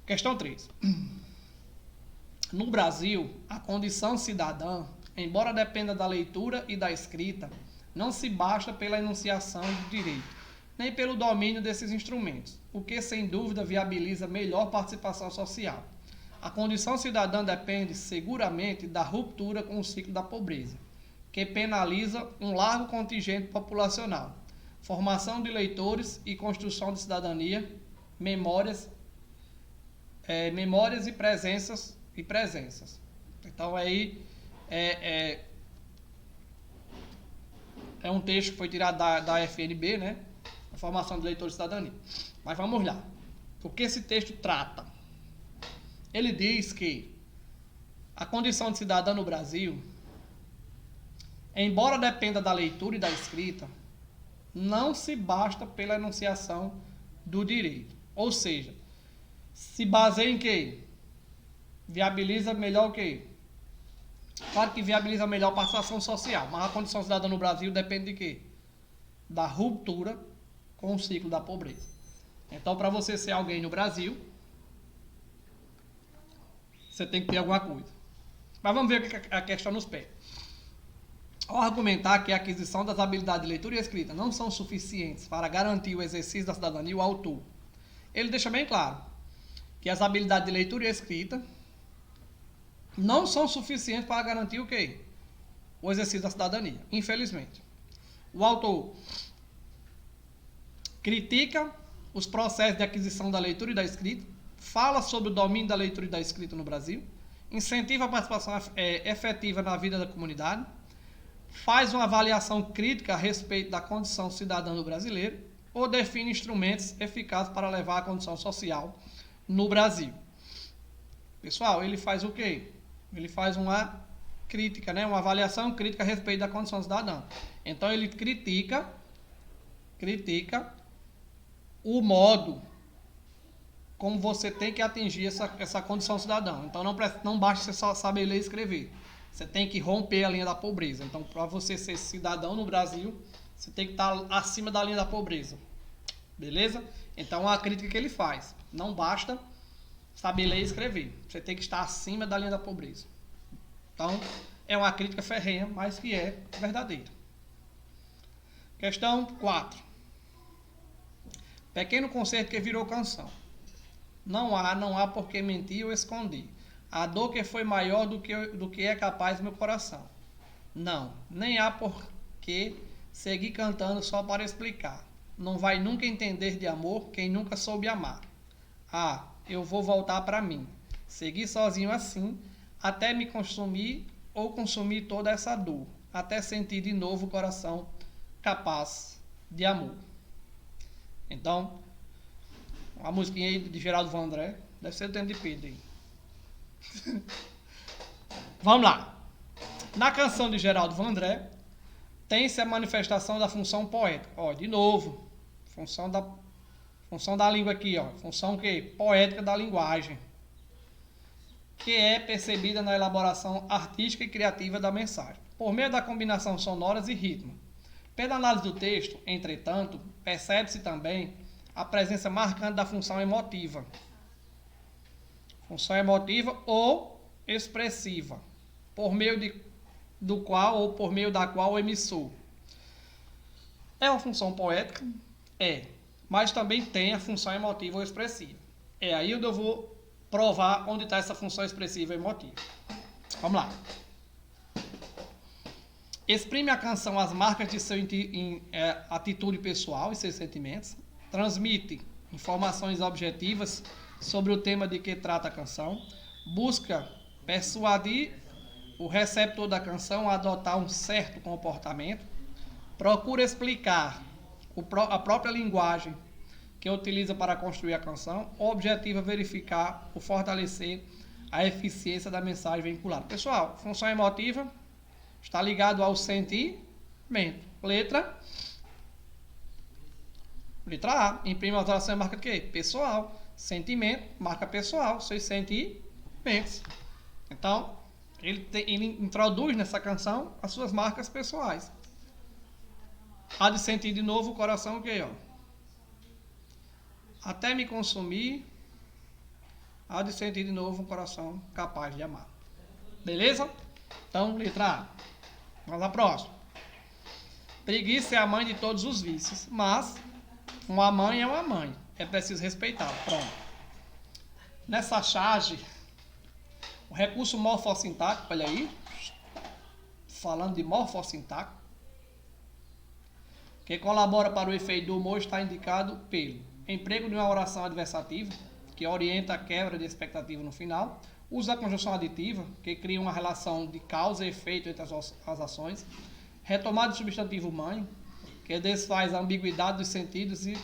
Questão 3. No Brasil, a condição cidadã, embora dependa da leitura e da escrita, não se basta pela enunciação do direito, nem pelo domínio desses instrumentos, o que sem dúvida viabiliza melhor participação social. A condição cidadã depende seguramente da ruptura com o ciclo da pobreza, que penaliza um largo contingente populacional, formação de leitores e construção de cidadania, memórias e presenças. Então aí é um texto que foi tirado da FNB, né? A formação de leitores e cidadania. Mas vamos lá. O que esse texto trata? Ele diz que a condição de cidadão no Brasil, embora dependa da leitura e da escrita, não se basta pela enunciação do direito. Ou seja, se baseia em quê? Viabiliza melhor o quê? Claro que viabiliza melhor a participação social, mas a condição cidadã no Brasil depende de quê? Da ruptura com o ciclo da pobreza. Então, para você ser alguém no Brasil, você tem que ter alguma coisa. Mas vamos ver o que a questão nos pede. Ao argumentar que a aquisição das habilidades de leitura e escrita não são suficientes para garantir o exercício da cidadania, o autor, ele deixa bem claro que as habilidades de leitura e escrita não são suficientes para garantir o quê? O exercício da cidadania, infelizmente. O autor critica os processos de aquisição da leitura e da escrita, fala sobre o domínio da leitura e da escrita no Brasil, incentiva a participação efetiva na vida da comunidade, faz uma avaliação crítica a respeito da condição cidadã do brasileiro ou define instrumentos eficazes para levar a condição social no Brasil. Pessoal, ele faz o quê? Ele faz uma crítica, né? Uma avaliação crítica a respeito da condição cidadã. Então ele critica o modo como você tem que atingir essa condição cidadã. Então não basta você só saber ler e escrever. Você tem que romper a linha da pobreza. Então, para você ser cidadão no Brasil, você tem que estar acima da linha da pobreza. Beleza? Então, é a crítica que ele faz. Não basta saber ler e escrever. Você tem que estar acima da linha da pobreza. Então, é uma crítica ferrenha, mas que é verdadeira. Questão 4. Pequeno concerto que virou canção. Não há por que mentir ou esconder. A dor que foi maior do que é capaz meu coração. Não, nem há por que seguir cantando só para explicar. Não vai nunca entender de amor quem nunca soube amar. Ah, eu vou voltar para mim. Seguir sozinho assim, até me consumir ou consumir toda essa dor. Até sentir de novo o coração capaz de amor. Então, a musiquinha aí de Geraldo Vandré, deve ser do tempo de Pedro aí. Vamos lá. Na canção de Geraldo Vandré, tem-se a manifestação da função poética. Ó, de novo, função da língua aqui, ó. Função o quê? Poética da linguagem. Que é percebida na elaboração artística e criativa da mensagem, por meio da combinação sonoras e ritmo. Pela análise do texto, entretanto, percebe-se também a presença marcante da função emotiva. Função emotiva ou expressiva, por meio da qual o emissor. É uma função poética? É, mas também tem a função emotiva ou expressiva. É aí onde eu vou provar onde está essa função expressiva e emotiva. Vamos lá. Exprime a canção as marcas de sua atitude pessoal e seus sentimentos. Transmite informações objetivas sobre o tema de que trata a canção. Busca persuadir o receptor da canção a adotar um certo comportamento. Procura explicar a própria linguagem que utiliza para construir a canção. Objetiva verificar ou fortalecer a eficiência da mensagem vinculada. Pessoal, função emotiva está ligado ao sentimento. Letra A. Imprime a alteração e marca o quê? Pessoal. Sentimento, marca pessoal. Seus sentimentos. Então, ele introduz nessa canção as suas marcas pessoais. Há de sentir de novo o coração o quê? Ó? Até me consumir há de sentir de novo um coração capaz de amar. Beleza? Então, letra A. Vamos à próxima. Preguiça é a mãe de todos os vícios, mas uma mãe é uma mãe. É preciso respeitá-la. Pronto. Nessa charge, o recurso morfossintático, olha aí, falando de morfossintático, que colabora para o efeito do humor, está indicado pelo emprego de uma oração adversativa, que orienta a quebra de expectativa no final, uso da conjunção aditiva, que cria uma relação de causa e efeito entre as ações, retomada do substantivo mãe, que desfaz a ambiguidade dos sentidos e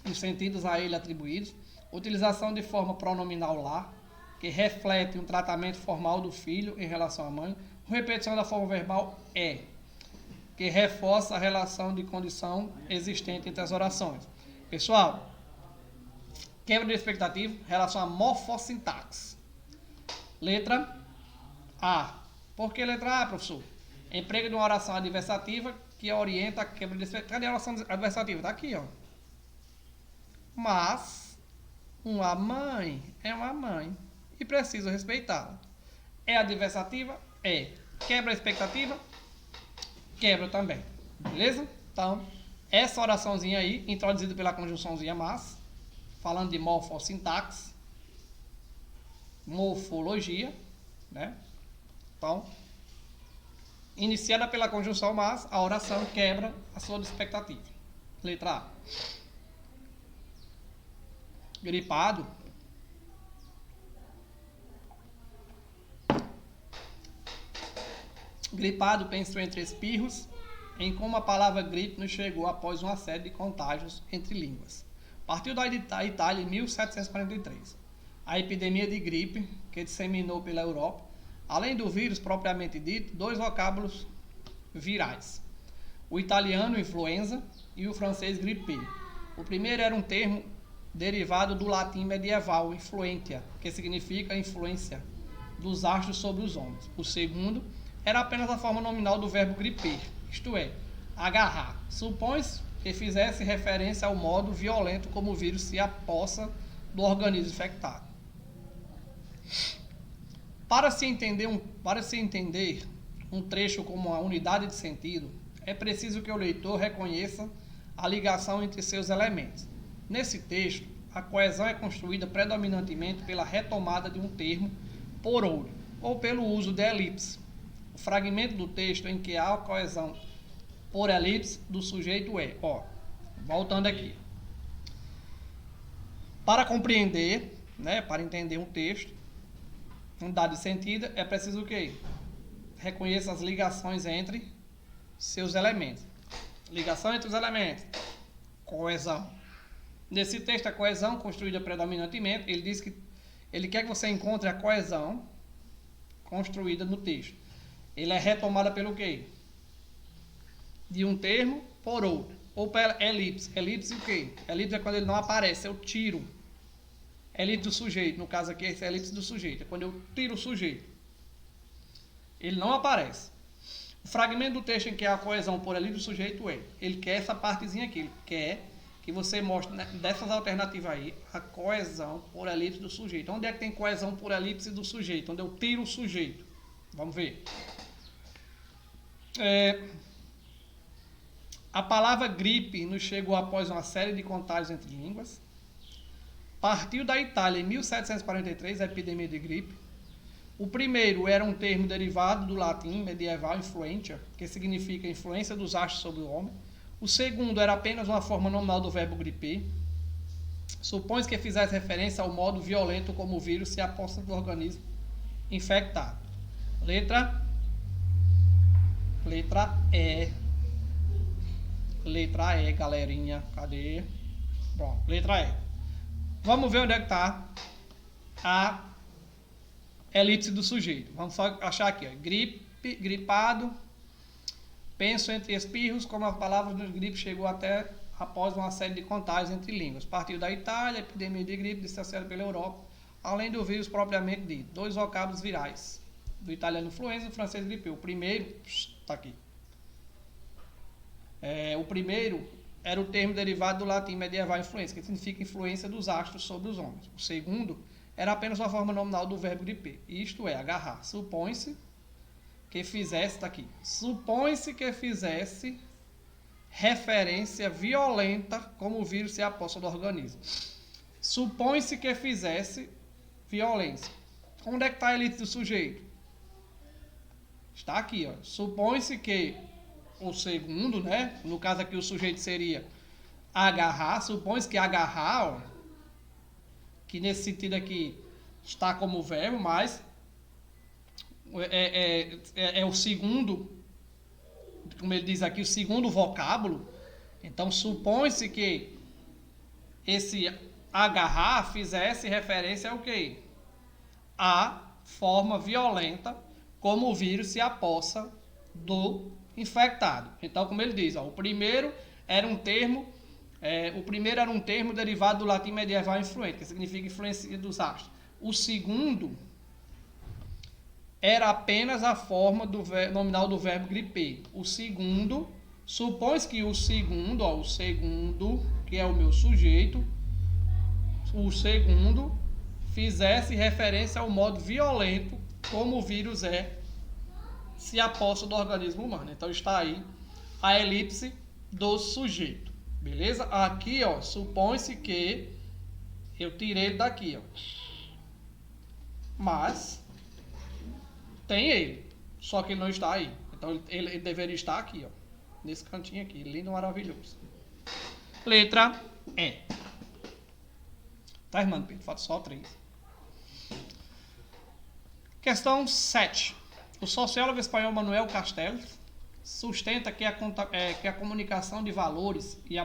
os sentidos a ele atribuídos, utilização de forma pronominal lá, que reflete um tratamento formal do filho em relação à mãe, repetição da forma verbal é, que reforça a relação de condição existente entre as orações. Pessoal, quebra de expectativa, relação à morfossintaxe. Letra A. Por que letra A, professor? Emprego de uma oração adversativa que orienta a quebra de expectativa. Cadê a oração adversativa? Está aqui, ó. Mas uma mãe é uma mãe e preciso respeitá-la. É adversativa? É. Quebra a expectativa? Quebra também. Beleza? Então, essa oraçãozinha aí, introduzida pela conjunçãozinha mas, falando de morfossintaxe, morfologia, né? Então, iniciada pela conjunção mas, a oração quebra a sua expectativa. Letra A. Gripado. Gripado, penso entre espirros, em como a palavra gripe nos chegou após uma série de contágios entre línguas. Partiu da Itália em 1743. A epidemia de gripe, que disseminou pela Europa, além do vírus propriamente dito, dois vocábulos virais. O italiano, influenza, e o francês, grippe. O primeiro era um termo derivado do latim medieval, influentia, que significa influência dos astros sobre os homens. O segundo era apenas a forma nominal do verbo griper, isto é, agarrar. Supõe-se que fizesse referência ao modo violento como o vírus se apossa do organismo infectado. Para se entender um trecho como uma unidade de sentido, é preciso que o leitor reconheça a ligação entre seus elementos. Nesse texto, a coesão é construída predominantemente pela retomada de um termo por outro, ou pelo uso de elipse. O fragmento do texto em que há a coesão por elipse do sujeito é, voltando aqui. Para compreender, para entender um texto, unidade de sentido, é preciso o quê? Reconheça as ligações entre seus elementos. Ligação entre os elementos. Coesão. Nesse texto, a coesão construída predominantemente, ele diz que ele quer que você encontre a coesão construída no texto. Ele é retomada pelo quê? De um termo por outro. Ou pela elipse. Elipse o quê? Elipse é quando ele não aparece, eu tiro. Elipse do sujeito, no caso aqui, esse é a elipse do sujeito. É quando eu tiro o sujeito. Ele não aparece. O fragmento do texto em que há a coesão por elipse do sujeito é, ele quer essa partezinha aqui, ele quer que você mostre, dessas alternativas aí, a coesão por elipse do sujeito. Onde é que tem coesão por elipse do sujeito? Onde eu tiro o sujeito. Vamos ver. A palavra gripe nos chegou após uma série de contágios entre línguas. Partiu da Itália em 1743, a epidemia de gripe. O primeiro era um termo derivado do latim medieval influentia, que significa influência dos astros sobre o homem. O segundo era apenas uma forma nominal do verbo griper. Supõe-se que fizesse referência ao modo violento como o vírus se aposta do organismo infectado. Letra E. Letra E, galerinha. Cadê? Bom, letra E. Vamos ver onde é que está a elipse do sujeito. Vamos só achar aqui. Gripe, gripado. Penso entre espirros, como a palavra do gripe chegou até após uma série de contágios entre línguas. Partiu da Itália, epidemia de gripe distanciada pela Europa, além do vírus propriamente dito. Dois vocábulos virais. Do italiano influenza e do francês gripe. O primeiro, está aqui. O primeiro era o termo derivado do latim medieval influência, que significa influência dos astros sobre os homens. O segundo era apenas uma forma nominal do verbo gripper. Isto é, agarrar. Supõe-se que fizesse, tá aqui. Supõe-se que fizesse referência violenta como o vírus se aposta do organismo. Supõe-se que fizesse violência. Onde é que está a elite do sujeito? Está aqui, ó. Supõe-se que o segundo, né? No caso aqui o sujeito seria agarrar. Supõe-se que agarrar, ó, que nesse sentido aqui está como verbo, mas é o segundo, como ele diz aqui, o segundo vocábulo. Então supõe-se que esse agarrar fizesse referência ao quê? A forma violenta como o vírus se apossa do infectado. Então, como ele diz, ó, o primeiro era um termo derivado do latim medieval influente, que significa influência dos astros. O segundo era apenas a forma nominal do verbo gripper. O segundo, supõe-se que o segundo, que é o meu sujeito, o segundo fizesse referência ao modo violento como o vírus se aposta do organismo humano. Então está aí a elipse do sujeito. Beleza? Aqui, ó, supõe-se que eu tirei ele daqui, ó. Mas tem ele, só que ele não está aí. Então ele deveria estar aqui, ó, nesse cantinho aqui, lindo, maravilhoso. Letra E. Tá, irmão Pedro? Falta só 3. Questão 7. O sociólogo espanhol Manuel Castells sustenta que a comunicação de valores e a